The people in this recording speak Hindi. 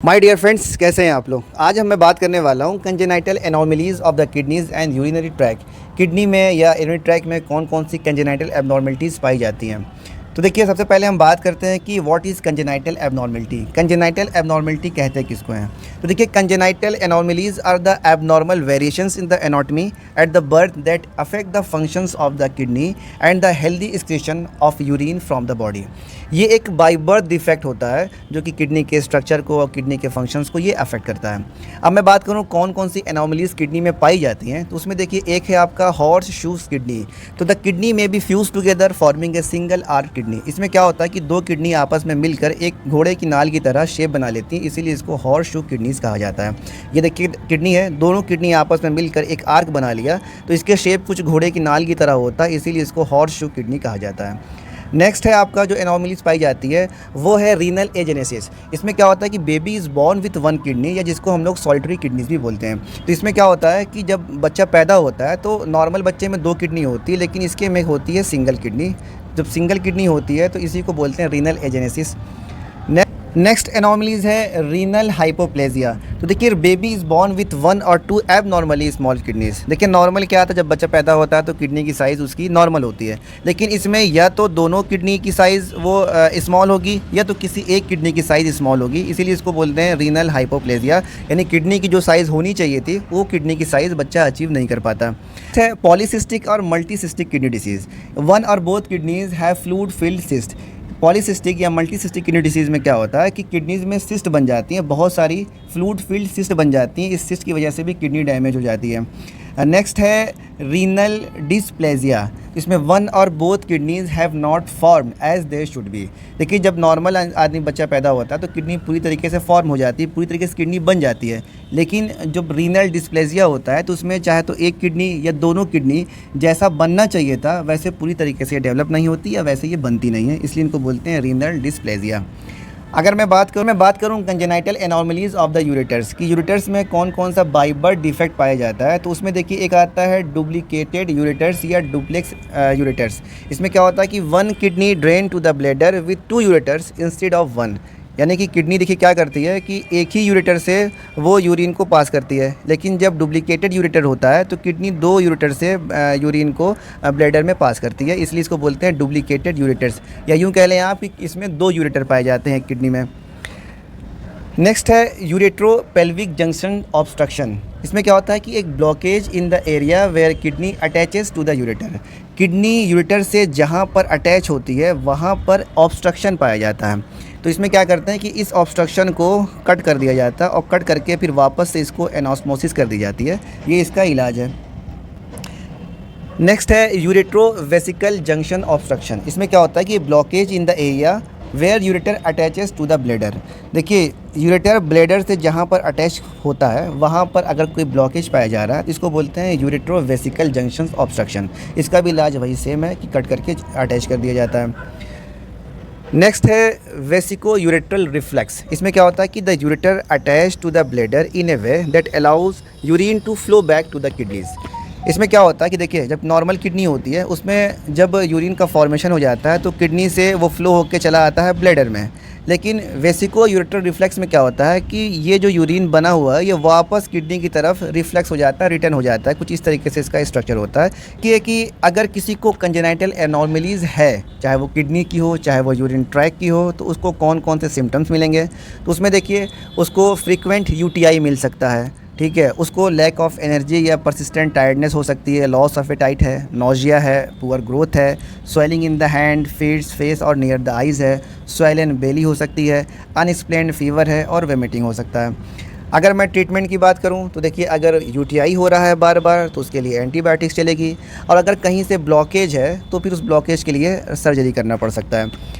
माय डियर फ्रेंड्स, कैसे हैं आप लोग। आज मैं बात करने वाला हूं congenital anomalies of the kidneys and urinary tract. Kidney में या यूरिनरी ट्रैक में कौन कौन सी कंजेनाइटल एबनॉर्मलिटीज़ पाई जाती हैं। तो देखिए, सबसे पहले हम बात करते हैं कि what is congenital abnormality. Congenital abnormality कहते हैं किसको हैं। तो देखिए, congenital anomalies are the abnormal variations in the anatomy at the birth that affect the functions of the kidney and the healthy excretion of urine from the body. ये एक बाई बर्थ डिफेक्ट होता है जो कि किडनी के स्ट्रक्चर को और किडनी के फंक्शंस को ये अफेक्ट करता है। अब मैं बात करूँ कौन कौन सी एनॉमलीज़ किडनी में पाई जाती हैं, तो उसमें देखिए एक है आपका हॉर्स शूज़ किडनी। तो the kidney may be fuse together forming a single arc kidney. इसमें क्या होता है कि दो किडनी आपस में मिलकर एक घोड़े की नाल की तरह शेप बना लेती हैं, इसीलिए इसको हॉर्स शू किडनीज़ कहा जाता है। ये देखिए किडनी है, दोनों किडनी आपस में मिलकर एक आर्क बना लिया, तो इसके शेप कुछ घोड़े की नाल की तरह होता है, इसीलिए इसको हॉर्स शू किडनी कहा जाता है। नेक्स्ट है आपका जो एनॉमलीज पाई जाती है वो है रीनल एजेनेसिस। इसमें क्या होता है कि baby is born with one kidney, या जिसको हम लोग सॉलिटरी किडनीज भी बोलते हैं। तो इसमें क्या होता है कि जब बच्चा पैदा होता है तो नॉर्मल बच्चे में दो किडनी होती है, लेकिन इसके में होती है सिंगल किडनी। जब सिंगल किडनी होती है तो इसी को बोलते हैं रीनल एजेनेसिस। नेक्स्ट एनॉमलीज है रीनल हाइपोप्लेजिया। तो देखिए, baby is born with one और टू एबनॉर्मली स्मॉल किडनीज। देखिए, नॉर्मल क्या आता है, जब बच्चा पैदा होता है तो किडनी की साइज़ उसकी नॉर्मल होती है, लेकिन इसमें या तो दोनों किडनी की साइज़ वो स्मॉल होगी या तो किसी एक किडनी की साइज़ स्मॉल होगी, इसीलिए इसको बोलते हैं रीनल हाइपोप्लेजिया। यानी किडनी की जो साइज़ होनी चाहिए थी वो किडनी की साइज़ बच्चा अचीव नहीं कर पाता है। पॉलीसिस्टिक और मल्टीसिस्टिक kidney disease. One or both kidneys have fluid filled cyst. Polycystic या मल्टीसिस्टिक किडनी डिसीज़ में क्या होता है कि किडनीज़ में सिस्ट बन जाती हैं, बहुत सारी फ्लूइड फिल्ड सिस्ट बन जाती हैं। इस सिस्ट की वजह से भी किडनी डैमेज हो जाती है। नेक्स्ट है रीनल डिस्प्लेजिया। इसमें one or both kidneys have not form as they should be. देखिए, जब नॉर्मल आदमी बच्चा पैदा होता है तो किडनी पूरी तरीके से फॉर्म हो जाती है, पूरी तरीके से किडनी बन जाती है, लेकिन जब रीनल डिस्प्लेजिया होता है तो उसमें चाहे तो एक किडनी या दोनों किडनी जैसा बनना चाहिए था वैसे पूरी तरीके से डेवलप नहीं होती या वैसे ये बनती नहीं है, इसलिए इनको बोलते हैं रीनल डिस्प्लेजिया। अगर मैं बात करूँ कंजेनाइटल एनॉमलीज़ ऑफ द यूरेटर्स कि यूरेटर्स में कौन कौन सा बाई बर्थ डिफेक्ट पाया जाता है, तो उसमें देखिए एक आता है डुप्लीकेटेड यूरेटर्स या डुप्लेक्स यूरेटर्स। इसमें क्या होता है कि one kidney drain to the bladder with two ureters instead of one. यानी कि किडनी देखिए क्या करती है कि एक ही यूरेटर से वो यूरिन को पास करती है, लेकिन जब डुप्लीकेटेड यूरेटर होता है तो किडनी दो यूरेटर से यूरिन को ब्लैडर में पास करती है, इसलिए इसको बोलते हैं डुप्लीकेटेड यूरेटर्स, या यूँ कह लें आप कि इसमें दो यूरेटर पाए जाते हैं किडनी में। नेक्स्ट है यूरेट्रोपेल्विक जंक्शन ऑब्स्ट्रक्शन। इसमें क्या होता है कि एक blockage in the area where kidney attaches to the ureter. Kidney ureter से जहाँ पर अटैच होती है वहाँ पर ऑब्स्ट्रक्शन पाया जाता है, तो इसमें क्या करते हैं कि इस ऑब्स्ट्रक्शन को कट कर दिया जाता है और कट करके फिर वापस से इसको एनास्मोसिस कर दी जाती है, ये इसका इलाज है। नेक्स्ट है यूरेट्रोवेसिकल जंक्शन ऑब्स्ट्रक्शन। इसमें क्या होता है कि blockage in the area where ureter attaches to the bladder. देखिए, यूरेटर ब्लैडर से जहाँ पर अटैच होता है वहाँ पर अगर कोई ब्लॉकेज पाया जा रहा है तो इसको बोलते हैं यूरेट्रोवेसिकल जंक्शन ऑब्स्ट्रक्शन। इसका भी इलाज वही सेम है कि कट करके अटैच कर दिया जाता है। नेक्स्ट है वेसिको यूरेट्रल रिफ्लेक्स। इसमें क्या होता है कि the ureter attach to the bladder in a way that allows urine to flow back to the kidneys. इसमें क्या होता है कि देखिए, जब नॉर्मल किडनी होती है उसमें जब यूरिन का फॉर्मेशन हो जाता है तो किडनी से वो फ्लो होकर चला आता है ब्लैडर में, लेकिन वेसिको यूरेट्रल रिफ्लेक्स में क्या होता है कि ये जो यूरिन बना हुआ है ये वापस किडनी की तरफ रिफ्लेक्स हो जाता है, रिटर्न हो जाता है। कुछ इस तरीके से इसका स्ट्रक्चर होता है कि अगर किसी को कंजेनाइटल एनॉर्मलीज़ है, चाहे वो किडनी की हो चाहे वो यूरिन ट्रैक की हो, तो उसको कौन कौन से सिम्टम्स मिलेंगे। तो उसमें देखिए, उसको फ्रीक्वेंट यूटीआई मिल सकता है, ठीक है, उसको लैक ऑफ एनर्जी या परसिस्टेंट टायर्डनेस हो सकती है, लॉस ऑफ एपेटाइट है, नोजिया है, पुअर ग्रोथ है, swelling in the hand, feet, face और नियर द आइज़ है, स्वेलन बेली हो सकती है, अनएक्सप्लेन्ड फीवर है और वोमिटिंग हो सकता है। अगर मैं ट्रीटमेंट की बात करूं तो देखिए, अगर यूटीआई हो रहा है बार बार तो उसके लिए एंटीबायोटिक्स चलेगी, और अगर कहीं से ब्लॉकेज है तो फिर उस ब्लॉकेज के लिए सर्जरी करना पड़ सकता है।